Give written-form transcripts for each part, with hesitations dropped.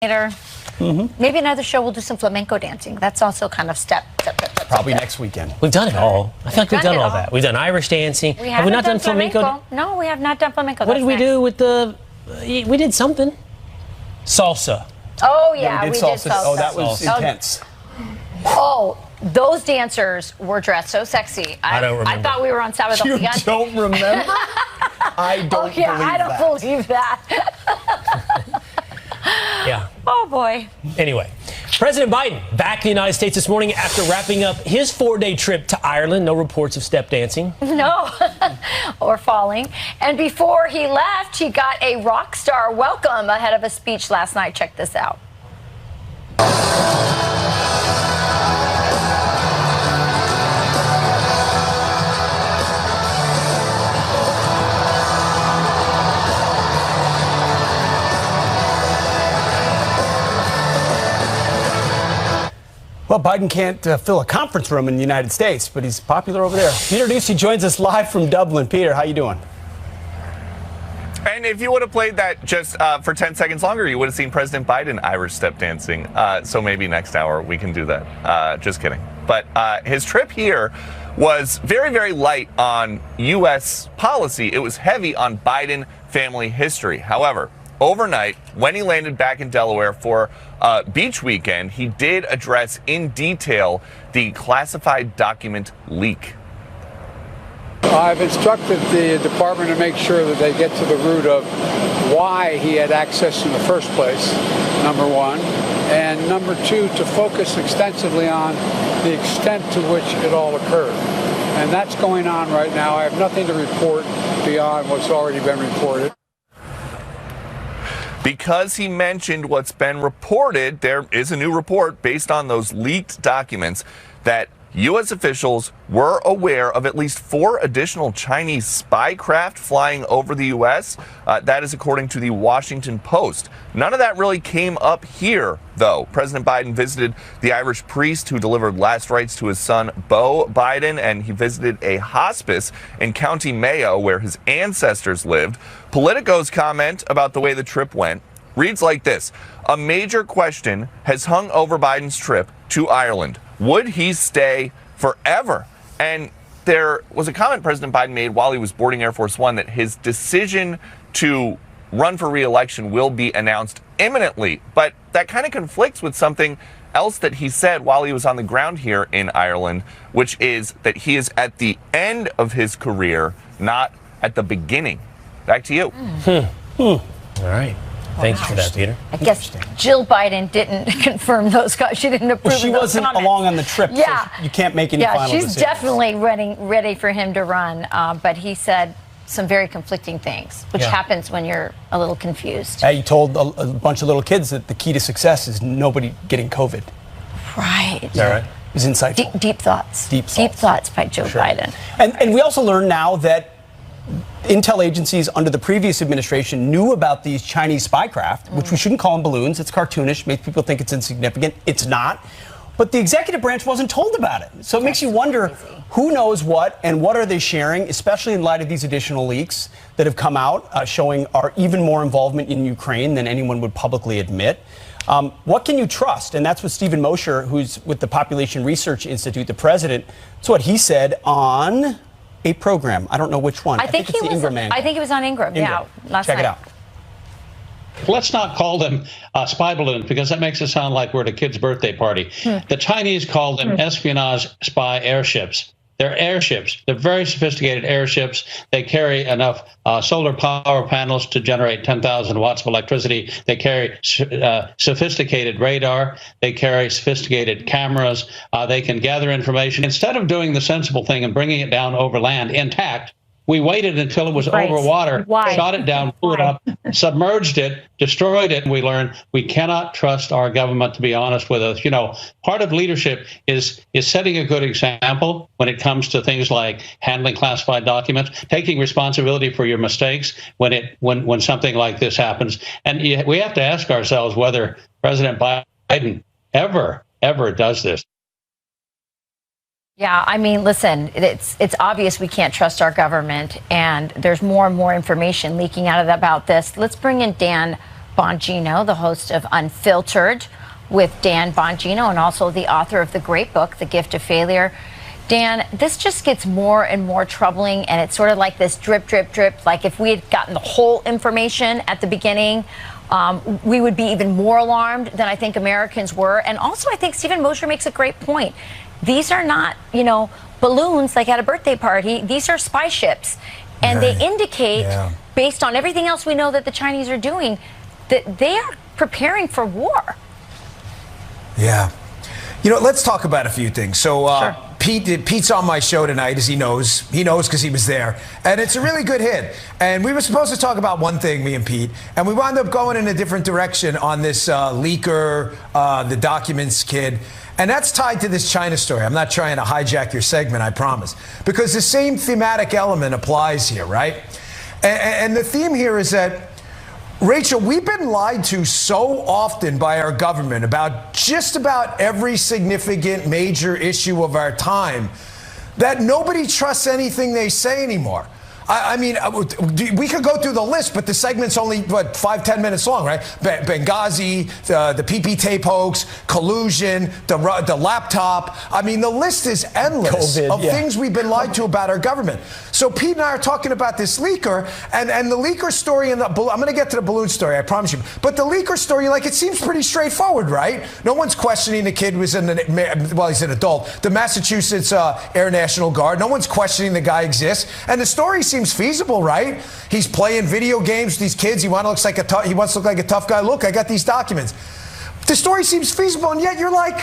Later. Maybe another show we'll do some flamenco dancing. That's also kind of step. Probably next weekend. We've done it all. I feel like we've done all that. We've done Irish dancing. Have we not done flamenco? No, we have not done flamenco. What did we do with the... We did something. Salsa. Oh, yeah, we did salsa. salsa. Oh, that was intense. Oh, those dancers were dressed so sexy. I don't remember. I thought we were on Sábado You Gigante. don't remember? I don't believe that. I don't believe that. Yeah. Oh, boy. Anyway, President Biden back in the United States this morning after wrapping up his 4-day trip to Ireland. No reports of step dancing. No, or falling. And before he left, he got a rock star welcome ahead of a speech last night. Check this out. Well, Biden can't fill a conference room in the United States, but he's popular over there. Peter Ducey joins us live from Dublin. Peter, how you doing? And if you would have played that just for 10 seconds longer, you would have seen President Biden Irish step dancing. So maybe next hour we can do that. Just kidding. But his trip here was very, very light on U.S. policy. It was heavy on Biden family history. However, overnight, when he landed back in Delaware for beach weekend, he did address in detail the classified document leak. I've instructed the department to make sure that they get to the root of why he had access in the first place, number one. And number two, to focus extensively on the extent to which it all occurred. And that's going on right now. I have nothing to report beyond what's already been reported. Because he mentioned what's been reported, there is a new report based on those leaked documents that U.S. officials were aware of at least 4 additional Chinese spy craft flying over the U.S. That is according to the Washington Post. None of that really came up here, though. President Biden visited the Irish priest who delivered last rites to his son, Beau Biden, and he visited a hospice in County Mayo where his ancestors lived. Politico's comment about the way the trip went reads like this: a major question has hung over Biden's trip to Ireland. Would he stay forever? And there was a comment President Biden made while he was boarding Air Force One that his decision to run for re-election will be announced imminently. But that kind of conflicts with something else that he said while he was on the ground here in Ireland, which is that he is at the end of his career, not at the beginning. Back to you. All right. Thank you for that, Peter. I guess Jill Biden didn't confirm those guys. She didn't approve Well, she of those wasn't comments. along on the trip, Yeah. so you can't make any final she's decisions. definitely ready for him to run. But he said some very conflicting things, which happens when you're a little confused. He told a bunch of little kids that the key to success is nobody getting COVID. Right. Is that right? It was insightful. Deep thoughts. Deep thoughts by Joe Biden. And we also learned now that intel agencies under the previous administration knew about these Chinese spy craft, which we shouldn't call them balloons. It's cartoonish, makes people think it's insignificant. It's not. But the executive branch wasn't told about it. So it makes you wonder who knows what and what are they sharing, especially in light of these additional leaks that have come out showing our even more involvement in Ukraine than anyone would publicly admit. What can you trust? And that's what Stephen Mosher, who's with the Population Research Institute, the president, that's what he said on a program. I don't know which one. I think it's the Ingram angle. I think it was on Ingram. Yeah, last night. Check it out. Let's not call them spy balloons because that makes it sound like we're at a kid's birthday party. The Chinese call them espionage spy airships. They're airships. They're very sophisticated airships. They carry enough solar power panels to generate 10,000 watts of electricity. They carry sophisticated radar. They carry sophisticated cameras. They can gather information. Instead of doing the sensible thing and bringing it down over land intact, we waited until it was over water, shot it down, blew it up, submerged it, destroyed it, and we learned we cannot trust our government to be honest with us. You know, part of leadership is setting a good example when it comes to things like handling classified documents, taking responsibility for your mistakes when something like this happens. And we have to ask ourselves whether President Biden ever does this. Yeah, I mean, listen, it's obvious we can't trust our government, and there's more and more information leaking out about this. Let's bring in Dan Bongino, the host of Unfiltered with Dan Bongino, and also the author of the great book, The Gift of Failure. Dan, this just gets more and more troubling, and it's sort of like this drip, drip, drip. Like if we had gotten the whole information at the beginning, we would be even more alarmed than I think Americans were. And also, I think Stephen Mosher makes a great point. These are not, balloons like at a birthday party. These are spy ships. And they indicate, based on everything else we know that the Chinese are doing, that they are preparing for war. Yeah. Let's talk about a few things. So, Sure. Pete's on my show tonight, as he knows. He knows because he was there. And it's a really good hit. And we were supposed to talk about one thing, me and Pete. And we wound up going in a different direction on this leaker, the documents kid. And that's tied to this China story. I'm not trying to hijack your segment, I promise. Because the same thematic element applies here, right? And the theme here is that, Rachel, we've been lied to so often by our government about just about every significant major issue of our time that nobody trusts anything they say anymore. I mean, we could go through the list, but the segment's only, 5-10 minutes long, right? Benghazi, the PP tape hoax, collusion, the laptop. I mean, the list is endless of things we've been lied to about our government. So Pete and I are talking about this leaker, and the leaker story, I'm going to get to the balloon story, I promise you. But the leaker story, it seems pretty straightforward, right? No one's questioning the kid was he's an adult. The Massachusetts Air National Guard. No one's questioning the guy exists. And the story seems feasible, right? He's playing video games with these kids. He wants to look like a tough guy. Look, I got these documents. The story seems feasible, and yet you're like,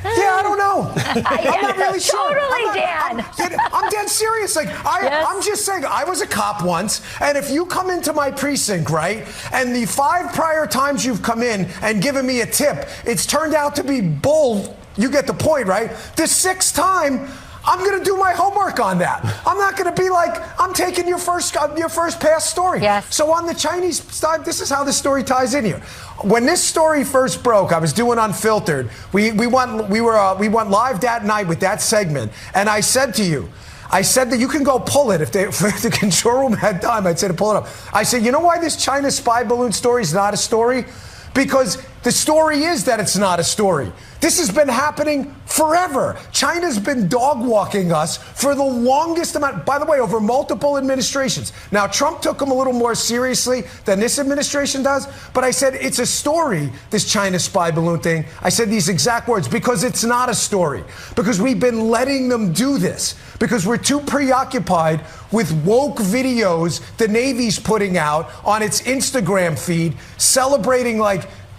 yeah, I don't know. I'm not really sure. Totally, Dan. I'm dead serious. I'm just saying, I was a cop once, and if you come into my precinct, right, and the 5 prior times you've come in and given me a tip, it's turned out to be bull. You get the point, right? The 6th time, I'm going to do my homework on that. I'm not going to be like, I'm taking your first pass story. Yes. So on the Chinese side, this is how the story ties in here. When this story first broke, I was doing Unfiltered. We went live that night with that segment, and I said to you, that you can go pull it if the control room had time. I'd say to pull it up. I said, you know why this China spy balloon story is not a story? Because the story is that it's not a story. This has been happening forever. China's been dog walking us for the longest amount, by the way, over multiple administrations. Now, Trump took them a little more seriously than this administration does, but I said it's a story, this China spy balloon thing. I said these exact words, because it's not a story. Because we've been letting them do this. Because we're too preoccupied with woke videos the Navy's putting out on its Instagram feed, celebrating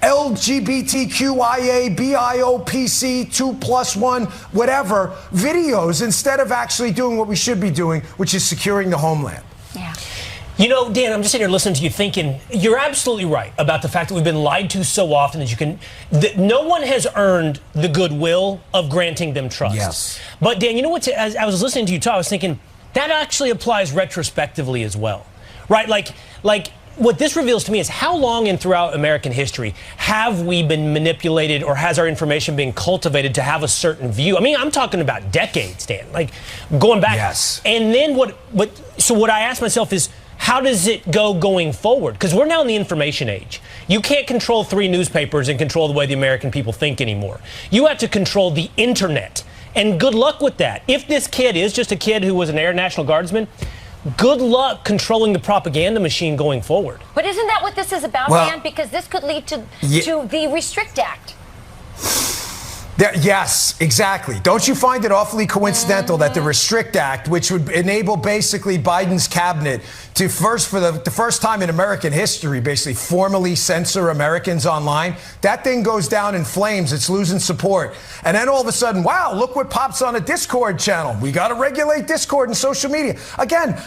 LGBTQIA, BIOPC, 2+1, whatever, videos, instead of actually doing what we should be doing, which is securing the homeland. Yeah. Dan, I'm just sitting here listening to you thinking, you're absolutely right about the fact that we've been lied to so often that no one has earned the goodwill of granting them trust. Yes. But Dan, you know what, as I was listening to you talk, I was thinking, that actually applies retrospectively as well, right? Like what this reveals to me is how long and throughout American history have we been manipulated, or has our information been cultivated to have a certain view? I mean, I'm talking about decades, Dan, going back. Yes. And then what I ask myself is, how does it go going forward? Because we're now in the information age. You can't control 3 newspapers and control the way the American people think anymore. You have to control the internet. And good luck with that. If this kid is just a kid who was an Air National Guardsman, good luck controlling the propaganda machine going forward. But isn't that what this is about, Dan? Because this could lead to the Restrict Act. Yes, exactly. Don't you find it awfully coincidental that the Restrict Act, which would enable basically Biden's cabinet to for the first time in American history, basically formally censor Americans online, that thing goes down in flames. It's losing support. And then all of a sudden, wow, look what pops on a Discord channel. We got to regulate Discord and social media. Again,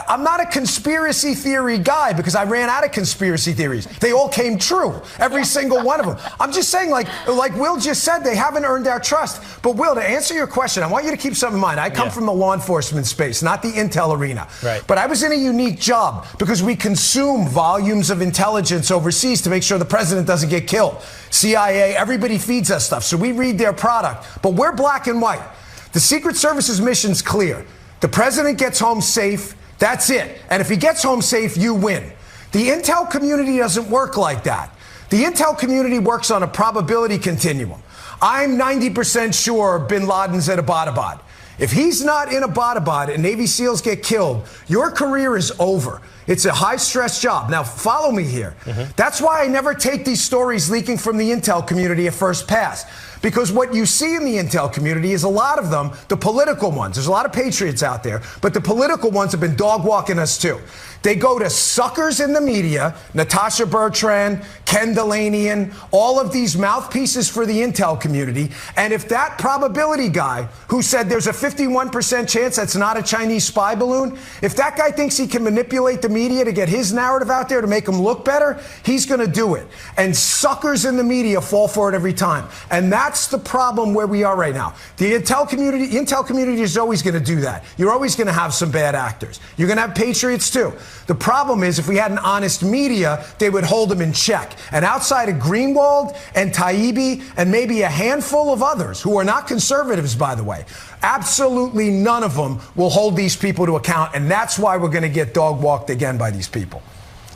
I'm not a conspiracy theory guy because I ran out of conspiracy theories. They all came true, every single one of them. I'm just saying, like Will just said, they haven't earned our trust. But Will, to answer your question, I want you to keep something in mind. I come from the law enforcement space, not the intel arena. Right. But I was in a unique job because we consume volumes of intelligence overseas to make sure the president doesn't get killed. CIA, everybody feeds us stuff, so we read their product. But we're black and white. The Secret Service's mission's clear. The president gets home safe, that's it. And if he gets home safe, you win. The intel community doesn't work like that. The intel community works on a probability continuum. I'm 90% sure bin Laden's at Abbottabad. If he's not in Abbottabad and Navy SEALs get killed, your career is over. It's a high-stress job. Now, follow me here. That's why I never take these stories leaking from the intel community at first pass. Because what you see in the intel community is a lot of them, the political ones. There's a lot of patriots out there, but the political ones have been dog-walking us too. They go to suckers in the media, Natasha Bertrand, Ken Delanian, all of these mouthpieces for the intel community. And if that probability guy who said there's a 51% chance that's not a Chinese spy balloon, if that guy thinks he can manipulate the media to get his narrative out there to make him look better, he's going to do it. And suckers in the media fall for it every time. And that's the problem where we are right now. The intel community is always going to do that. You're always going to have some bad actors. You're going to have patriots too. The problem is if we had an honest media, they would hold them in check. And outside of Greenwald and Taibbi and maybe a handful of others who are not conservatives, by the way, absolutely none of them will hold these people to account. And that's why we're going to get dog walked again by these people.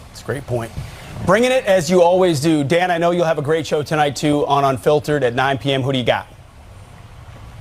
That's a great point. Bringing it as you always do. Dan, I know you'll have a great show tonight, too, on Unfiltered at 9 p.m. Who do you got?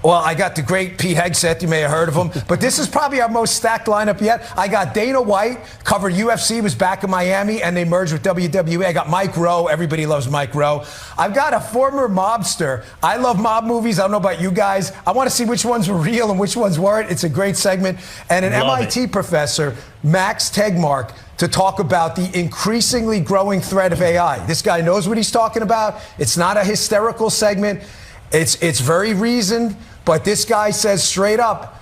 Well, I got the great Pete Hegseth. You may have heard of him. But this is probably our most stacked lineup yet. I got Dana White, covered UFC, was back in Miami, and they merged with WWE. I got Mike Rowe. Everybody loves Mike Rowe. I've got a former mobster. I love mob movies. I don't know about you guys. I want to see which ones were real and which ones weren't. It's a great segment. And an MIT professor, Max Tegmark, to talk about the increasingly growing threat of AI. This guy knows what he's talking about. It's not a hysterical segment. It's very reasoned. But this guy says straight up,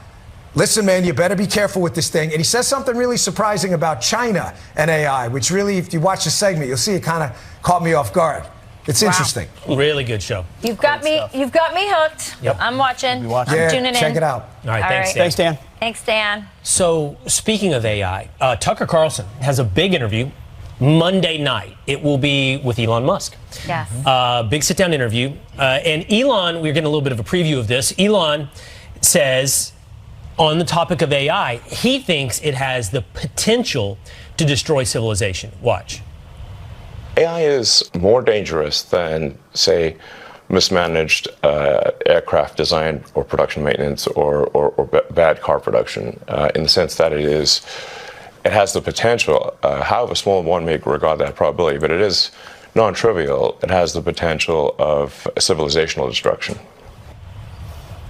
listen, man, you better be careful with this thing. And he says something really surprising about China and AI, which really, if you watch the segment, you'll see it kind of caught me off guard. It's interesting. Really good show. You've got me hooked. Yep. I'm watching. I'm tuning in. Check it out. All right, thanks, Dan. Thanks, Dan. Thanks, Dan. So, speaking of AI, Tucker Carlson has a big interview Monday night. It will be with Elon Musk. Yes. Big sit-down interview. And Elon, we're getting a little bit of a preview of this. Elon says, on the topic of AI, he thinks it has the potential to destroy civilization. Watch. AI is more dangerous than, say, mismanaged aircraft design or production maintenance or bad car production, in the sense that it has the potential, however small one may regard that probability, but it is non-trivial. It has the potential of civilizational destruction.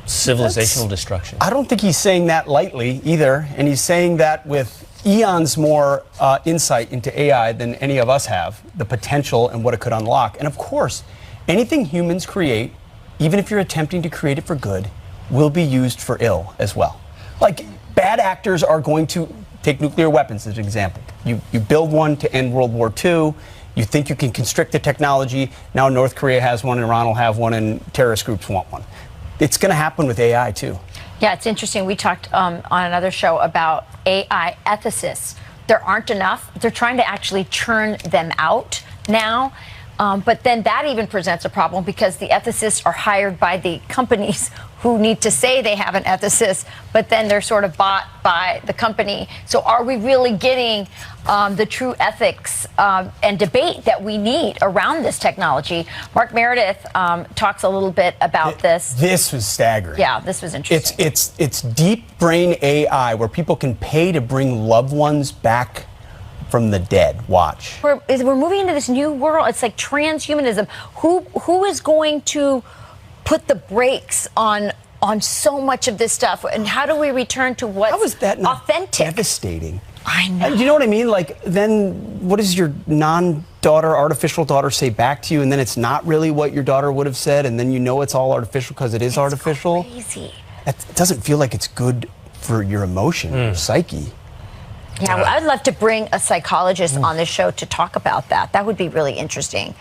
Civilizational destruction. I don't think he's saying that lightly either, and he's saying that with eons more insight into AI than any of us have, the potential and what it could unlock. And of course, anything humans create, even if you're attempting to create it for good, will be used for ill as well. Like, bad actors are going to take nuclear weapons as an example. You build one to end World War II. You think you can constrict the technology. Now North Korea has one, Iran will have one, and terrorist groups want one. It's going to happen with AI, too. Yeah, it's interesting. We talked on another show about AI ethicists. There aren't enough. They're trying to actually churn them out now. But then that even presents a problem because the ethicists are hired by the companies who need to say they have an ethicist, but then they're sort of bought by the company. So are we really getting the true ethics and debate that we need around this technology? Mark Meredith talks a little bit about this. This was staggering. Yeah, this was interesting. It's deep brain AI where people can pay to bring loved ones back from the dead. Watch. We're moving into this new world. It's like transhumanism. Who is going to put the brakes on so much of this stuff? And how do we return to what's How is that not authentic? devastating? I know. You know what I mean? Like, then what does your non-daughter, artificial daughter say back to you? And then it's not really what your daughter would have said. And then you know it's all artificial because it is artificial. Crazy. It doesn't feel like it's good for your emotion, your psyche. Yeah, well, I'd love to bring a psychologist on this show to talk about that. That would be really interesting.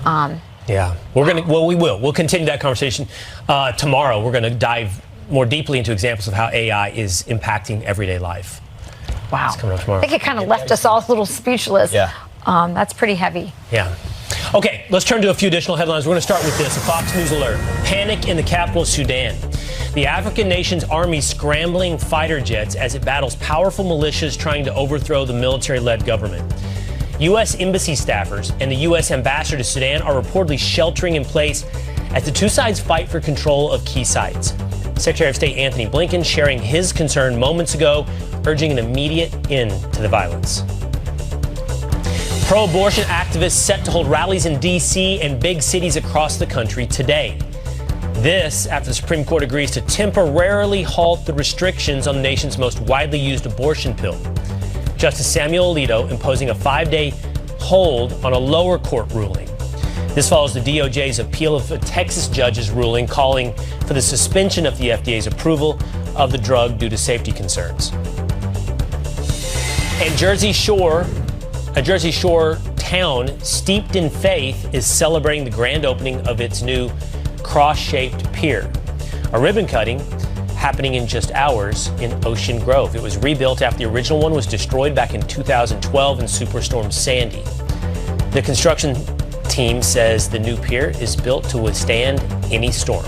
Yeah, we will. We'll continue that conversation tomorrow. We're going to dive more deeply into examples of how AI is impacting everyday life. Wow. It's coming up tomorrow. I think it kind of left us all a little speechless. Yeah. That's pretty heavy. Yeah. Okay, let's turn to a few additional headlines. We're going to start with this. A Fox News alert. Panic in the capital of Sudan. The African nation's army scrambling fighter jets as it battles powerful militias trying to overthrow the military-led government. U.S. embassy staffers and the U.S. ambassador to Sudan are reportedly sheltering in place as the two sides fight for control of key sites. Secretary of State Anthony Blinken sharing his concern moments ago, urging an immediate end to the violence. Pro-abortion activists set to hold rallies in D.C. and big cities across the country today. This after the Supreme Court agrees to temporarily halt the restrictions on the nation's most widely used abortion pill. Justice Samuel Alito imposing a 5-day hold on a lower court ruling. This follows the DOJ's appeal of a Texas judge's ruling calling for the suspension of the FDA's approval of the drug due to safety concerns. And a Jersey Shore town steeped in faith is celebrating the grand opening of its new cross-shaped pier. A ribbon cutting happening in just hours in Ocean Grove. It was rebuilt after the original one was destroyed back in 2012 in Superstorm Sandy. The construction team says the new pier is built to withstand any storm.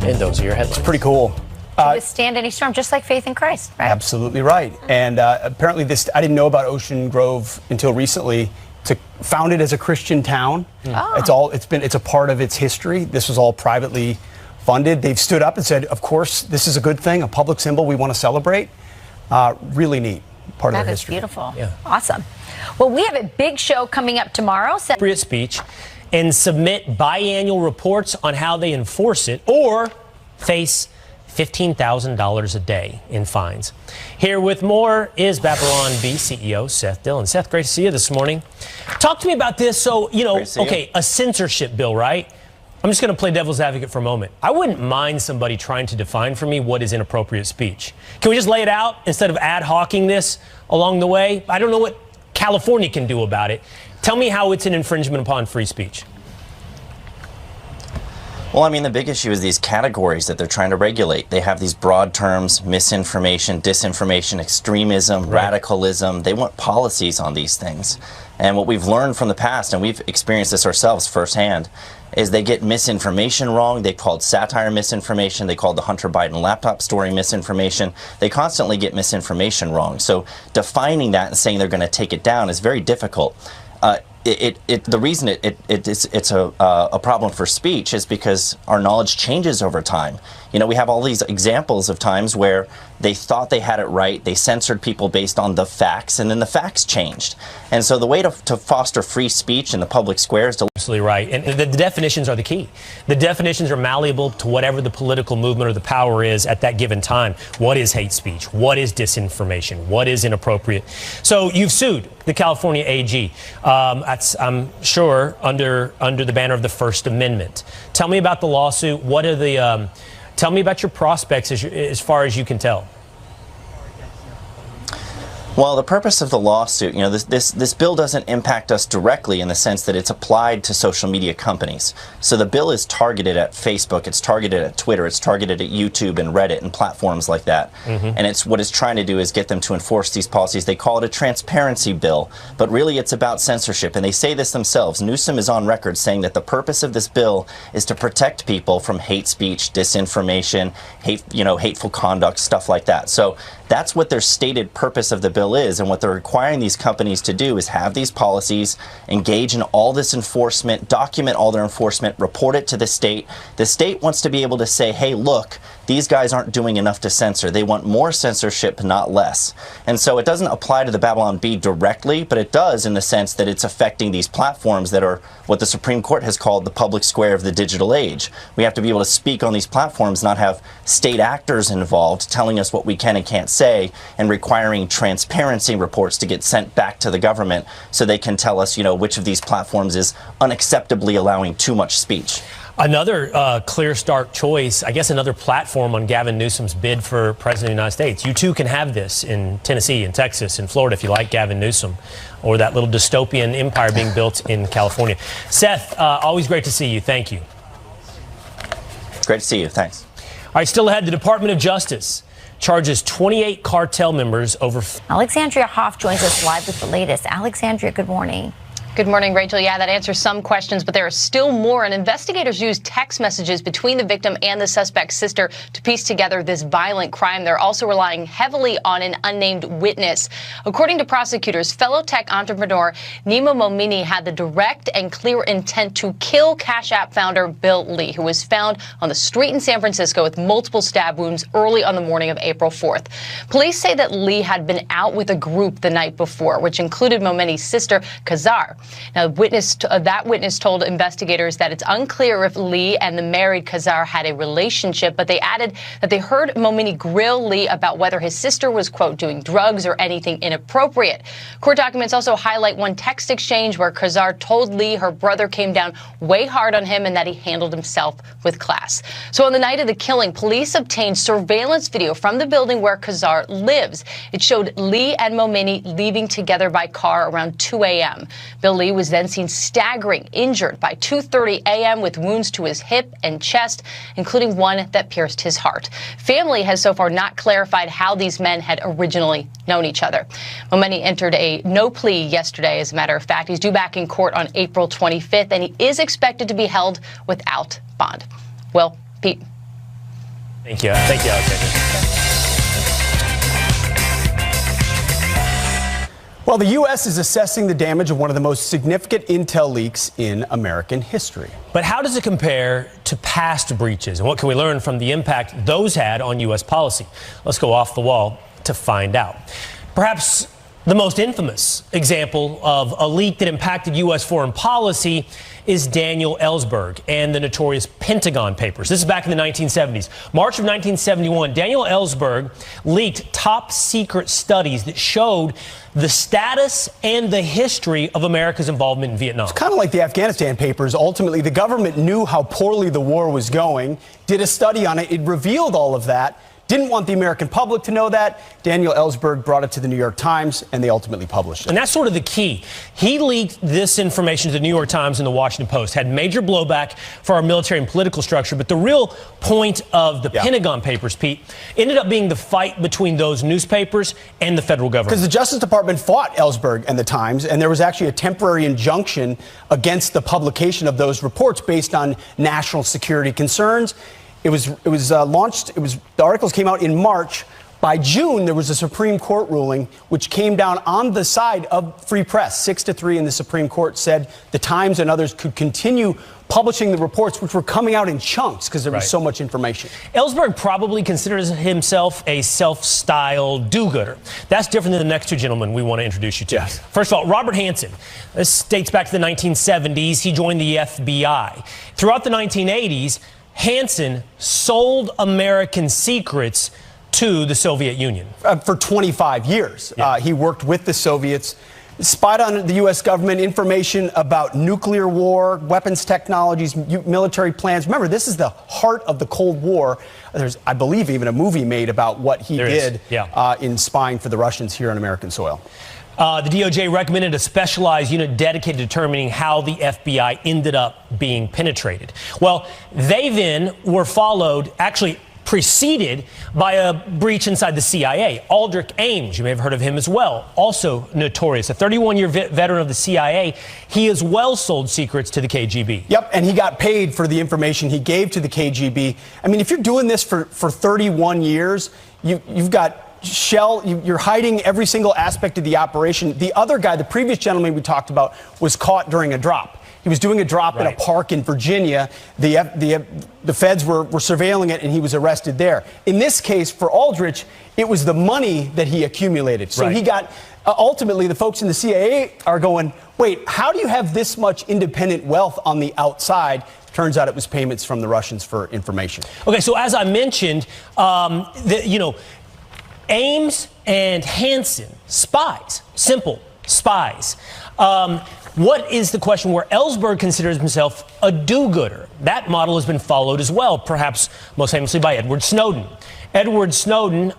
And those are your headlines. It's pretty cool. To withstand any storm, just like faith in Christ, right? Absolutely right. And apparently I didn't know about Ocean Grove until recently. It's founded as a Christian town. Oh. It's a part of its history. This was all privately funded. They've stood up and said, of course, this is a good thing, a public symbol we want to celebrate. Really neat part of their history. That is beautiful. Yeah. Awesome. Well, we have a big show coming up tomorrow. Appropriate speech and submit biannual reports on how they enforce it or face $15,000 a day in fines. Here with more is Babylon Bee CEO Seth Dillon. Seth, great to see you this morning. Talk to me about this. So, a censorship bill, right? I'm just going to play devil's advocate for a moment. I wouldn't mind somebody trying to define for me what is inappropriate speech. Can we just lay it out instead of ad hocing this along the way? I don't know what California can do about it. Tell me how it's an infringement upon free speech. Well, I mean, the big issue is these categories that they're trying to regulate. They have these broad terms: misinformation, disinformation, extremism, radicalism. They want policies on these things. And what we've learned from the past, and we've experienced this ourselves firsthand, is they get misinformation wrong. They called satire misinformation. They called the Hunter Biden laptop story misinformation. They constantly get misinformation wrong. So defining that and saying they're going to take it down is very difficult. The reason it's a problem for speech is because our knowledge changes over time. We have all these examples of times where they thought they had it right, they censored people based on the facts, and then the facts changed. And so the way to foster free speech in the public square is to... Absolutely right. And the definitions are the key. The definitions are malleable to whatever the political movement or the power is at that given time. What is hate speech? What is disinformation? What is inappropriate? So you've sued the California AG. That's, I'm sure, under the banner of the First Amendment. Tell me about the lawsuit. What are the... Tell me about your prospects as far as you can tell. Well, the purpose of the lawsuit, this bill doesn't impact us directly in the sense that it's applied to social media companies. So the bill is targeted at Facebook, it's targeted at Twitter, it's targeted at YouTube and Reddit and platforms like that. And what it's trying to do is get them to enforce these policies. They call it a transparency bill, but really it's about censorship. And they say this themselves. Newsom is on record saying that the purpose of this bill is to protect people from hate speech, disinformation, hateful conduct, stuff like that. So that's what their stated purpose of the bill is, and what they're requiring these companies to do is have these policies, engage in all this enforcement, document all their enforcement, report it to the state. The state wants to be able to say, hey, look, these guys aren't doing enough to censor. They want more censorship, not less. And so it doesn't apply to the Babylon Bee directly, but it does in the sense that it's affecting these platforms that are what the Supreme Court has called the public square of the digital age. We have to be able to speak on these platforms, not have state actors involved telling us what we can and can't say and requiring transparency reports to get sent back to the government so they can tell us, which of these platforms is unacceptably allowing too much speech. Another clear, stark choice, I guess another platform on Gavin Newsom's bid for President of the United States. You too can have this in Tennessee, in Texas, in Florida, if you like Gavin Newsom, or that little dystopian empire being built in California. Seth, always great to see you. Thank you. Great to see you. Thanks. All right, still ahead, the Department of Justice charges 28 cartel members over... Alexandria Hoff joins us live with the latest. Alexandria, good morning. Good morning, Rachel. Yeah, that answers some questions, but there are still more. And investigators used text messages between the victim and the suspect's sister to piece together this violent crime. They're also relying heavily on an unnamed witness. According to prosecutors, fellow tech entrepreneur Nima Momini had the direct and clear intent to kill Cash App founder Bill Lee, who was found on the street in San Francisco with multiple stab wounds early on the morning of April 4th. Police say that Lee had been out with a group the night before, which included Momini's sister, Kazar. Now, that witness told investigators that it's unclear if Lee and the married Kazar had a relationship, but they added that they heard Momini grill Lee about whether his sister was, quote, doing drugs or anything inappropriate. Court documents also highlight one text exchange where Kazar told Lee her brother came down way hard on him and that he handled himself with class. So on the night of the killing, police obtained surveillance video from the building where Kazar lives. It showed Lee and Momini leaving together by car around 2 a.m. Bill Lee was then seen staggering, injured by 2:30 a.m. with wounds to his hip and chest, including one that pierced his heart. Family has so far not clarified how these men had originally known each other. Momini entered a no plea yesterday, as a matter of fact. He's due back in court on April 25th, and he is expected to be held without bond. Well, Pete. Thank you. Thank you, Alexander. Well, the U.S. is assessing the damage of one of the most significant intel leaks in American history. But how does it compare to past breaches? And what can we learn from the impact those had on U.S. policy? Let's go off the wall to find out. Perhaps the most infamous example of a leak that impacted U.S. foreign policy is Daniel Ellsberg and the notorious Pentagon Papers. This is back in the 1970s. March of 1971, Daniel Ellsberg leaked top secret studies that showed the status and the history of America's involvement in Vietnam. It's kind of like the Afghanistan Papers. Ultimately, the government knew how poorly the war was going, did a study on it. It revealed all of that. Didn't want the American public to know that. Daniel Ellsberg brought it to the New York Times, and they ultimately published it. And that's sort of the key. He leaked this information to the New York Times and the Washington Post, had major blowback for our military and political structure. But the real point of the Pentagon Papers, Pete, ended up being the fight between those newspapers and the federal government. Because the Justice Department fought Ellsberg and the Times, and there was actually a temporary injunction against the publication of those reports based on national security concerns. It was launched. The articles came out in March. By June, there was a Supreme Court ruling which came down on the side of free press. 6-3 in the Supreme Court said the Times and others could continue publishing the reports, which were coming out in chunks because there was so much information. Ellsberg probably considers himself a self-styled do-gooder. That's different than the next two gentlemen we want to introduce you to. Yes. First of all, Robert Hansen. This dates back to the 1970s. He joined the FBI. Throughout the 1980s, Hansen sold American secrets to the Soviet Union. For 25 years. He worked with the Soviets, spied on the U.S. government, information about nuclear war, weapons technologies, military plans. Remember, this is the heart of the Cold War. There's, I believe, even a movie made about what he did in spying for the Russians here on American soil. The DOJ recommended a specialized unit dedicated to determining how the FBI ended up being penetrated. Well, they then were followed, actually preceded by a breach inside the CIA. Aldrich Ames, you may have heard of him as well, also notorious, a 31-year veteran of the CIA. He as well sold secrets to the KGB. Yep, and he got paid for the information he gave to the KGB. I mean, if you're doing this for 31 years, you've got you're hiding every single aspect of the operation. The other guy, the previous gentleman we talked about, was caught during a drop. He was doing a drop in a park in Virginia. The feds were surveilling it, and he was arrested there. In this case, for Aldrich, it was the money that he accumulated. So he got, ultimately, the folks in the CIA are going, wait, how do you have this much independent wealth on the outside? Turns out it was payments from the Russians for information. Okay, so as I mentioned, Ames and Hansen, spies, simple spies. What is the question where Ellsberg considers himself a do-gooder? That model has been followed as well, perhaps most famously by Edward Snowden. Edward Snowden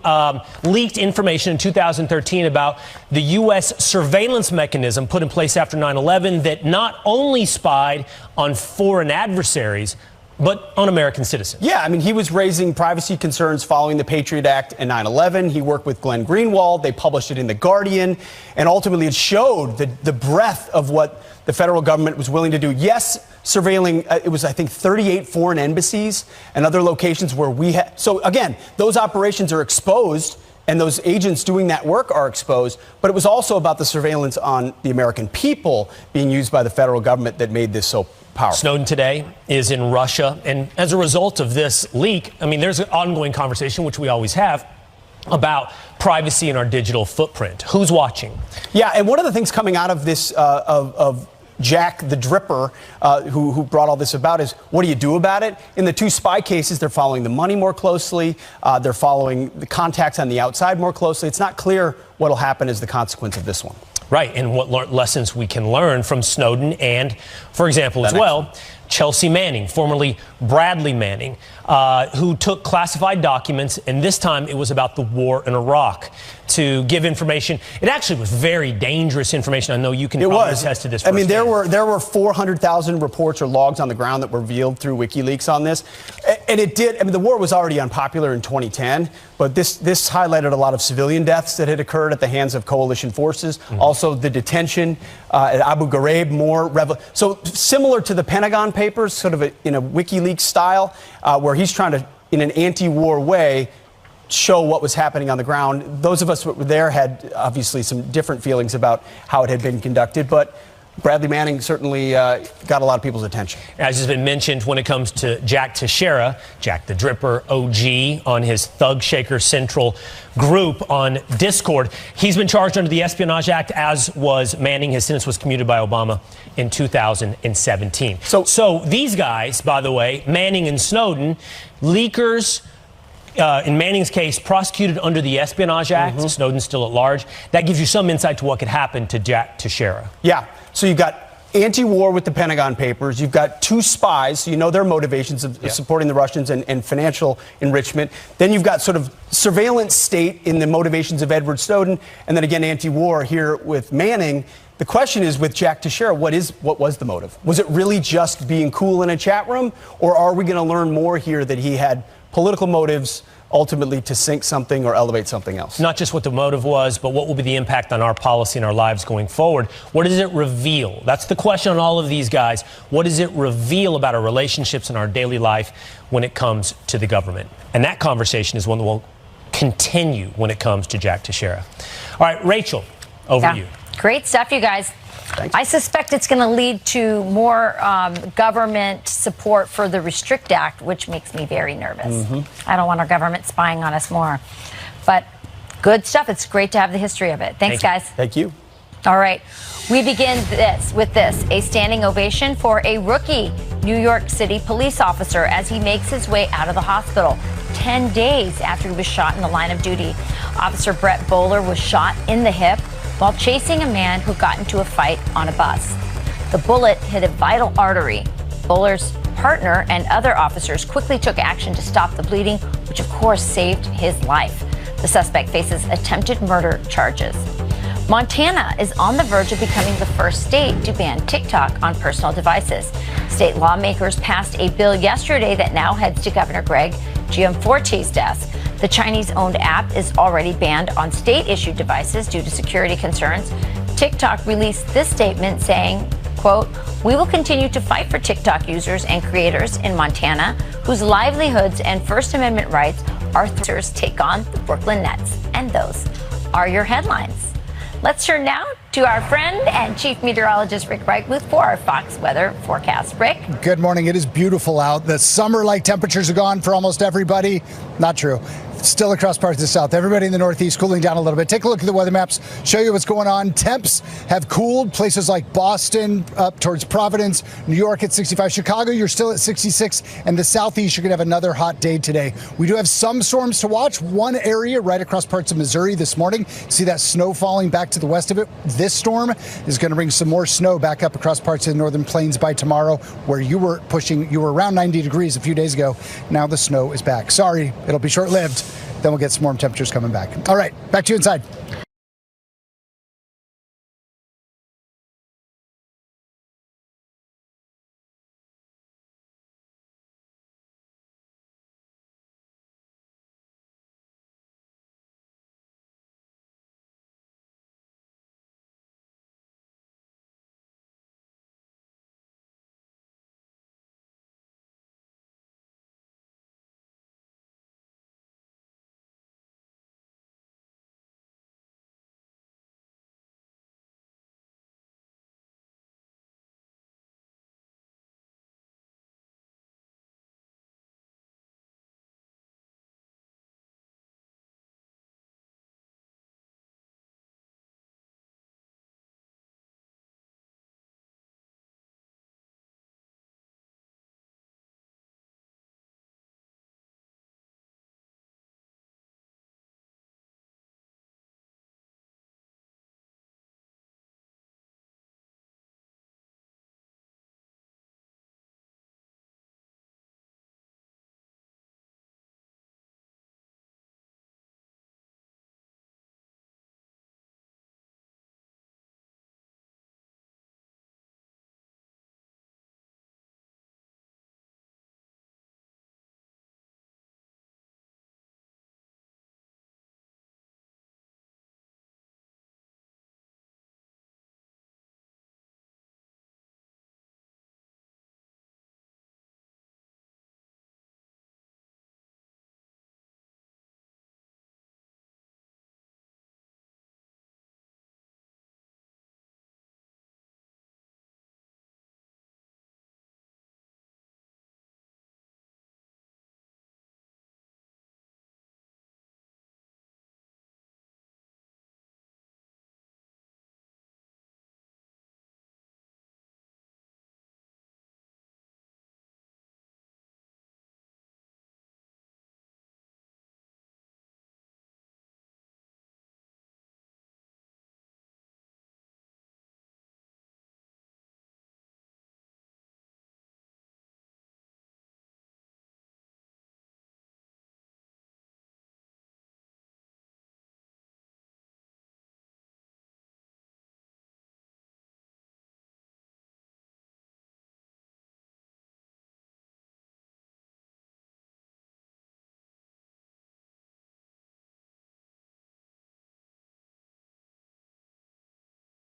leaked information in 2013 about the U.S. surveillance mechanism put in place after 9/11 that not only spied on foreign adversaries, but on American citizens. Yeah, I mean, he was raising privacy concerns following the Patriot Act and 9/11. He worked with Glenn Greenwald. They published it in The Guardian. And ultimately, it showed the breadth of what the federal government was willing to do. Yes, surveilling, it was, I think, 38 foreign embassies and other locations where we had. So, again, those operations are exposed. And those agents doing that work are exposed. But it was also about the surveillance on the American people being used by the federal government that made this so powerful. Snowden today is in Russia. And as a result of this leak, I mean, there's an ongoing conversation, which we always have, about privacy and our digital footprint. Who's watching? Yeah, and one of the things coming out of this, of Jack the Dripper, who brought all this about, is what do you do about it? In the two spy cases, they're following the money more closely. They're following the contacts on the outside more closely. It's not clear what will happen as the consequence of this one. Right, and what lessons we can learn from Snowden and, for example, as well, Chelsea Manning, formerly Bradley Manning, who took classified documents, and this time it was about the war in Iraq, to give information. It actually was very dangerous information. I know you can probably attest to this. I mean, there were 400,000 reports or logs on the ground that were revealed through WikiLeaks on this. And it did, I mean, the war was already unpopular in 2010, but this highlighted a lot of civilian deaths that had occurred at the hands of coalition forces. Also, the detention at Abu Ghraib, so similar to the Pentagon Papers, sort of in a WikiLeaks style, where he's trying to, in an anti-war way, show what was happening on the ground. Those of us who were there had obviously some different feelings about how it had been conducted, but Bradley Manning certainly got a lot of people's attention. As has been mentioned, when it comes to Jack Teixeira, Jack the Dripper OG, on his Thug Shaker Central group on Discord, he's been charged under the Espionage Act, as was Manning. His sentence was commuted by Obama in 2017. So these guys, by the way, Manning and Snowden, leakers, in Manning's case, prosecuted under the Espionage Act. Snowden's still at large. That gives you some insight to what could happen to Jack Teixeira. Yeah. So you've got anti-war with the Pentagon Papers. You've got two spies, so you know their motivations of supporting the Russians and financial enrichment. Then you've got sort of surveillance state in the motivations of Edward Snowden. And then again, anti-war here with Manning. The question is, with Jack Teixeira, what was the motive? Was it really just being cool in a chat room? Or are we going to learn more here that he had political motives ultimately to sink something or elevate something else? Not just what the motive was, but what will be the impact on our policy and our lives going forward? What does it reveal? That's the question on all of these guys. What does it reveal about our relationships and our daily life when it comes to the government? And that conversation is one that will continue when it comes to Jack Teixeira. All right, Rachel, over to you. Great stuff, you guys. Thanks. I suspect it's going to lead to more government support for the Restrict Act, which makes me very nervous. I don't want our government spying on us more. But good stuff. It's great to have the history of it. Thanks, guys. Thank you. All right. We begin with this. A standing ovation for a rookie New York City police officer as he makes his way out of the hospital 10 days after he was shot in the line of duty. Officer Brett Bowler was shot in the hip while chasing a man who got into a fight on a bus. The bullet hit a vital artery. Bowler's partner and other officers quickly took action to stop the bleeding, which of course saved his life. The suspect faces attempted murder charges. Montana is on the verge of becoming the first state to ban TikTok on personal devices. State lawmakers passed a bill yesterday that now heads to Governor Greg Gianforte's desk. The Chinese-owned app is already banned on state-issued devices due to security concerns. TikTok released this statement saying, quote, "We will continue to fight for TikTok users and creators in Montana whose livelihoods and First Amendment rights are take on the Brooklyn Nets." And those are your headlines. Let's turn now to our friend and Chief Meteorologist Rick Reichmuth for our Fox weather forecast. Rick? Good morning. It is beautiful out. The summer-like temperatures are gone for almost everybody. Not true. Still across parts of the south. Everybody in the Northeast cooling down a little bit. Take a look at the weather maps. Show you what's going on. Temps have cooled. Places like Boston up towards Providence, New York at 65. Chicago, you're still at 66. And the Southeast, you're going to have another hot day today. We do have some storms to watch. One area right across parts of Missouri this morning. See that snow falling back to the west of it. This storm is going to bring some more snow back up across parts of the northern plains by tomorrow, where you were around 90 degrees a few days ago. Now the snow is back. Sorry, it'll be short-lived. Then we'll get some warm temperatures coming back. All right, back to you inside.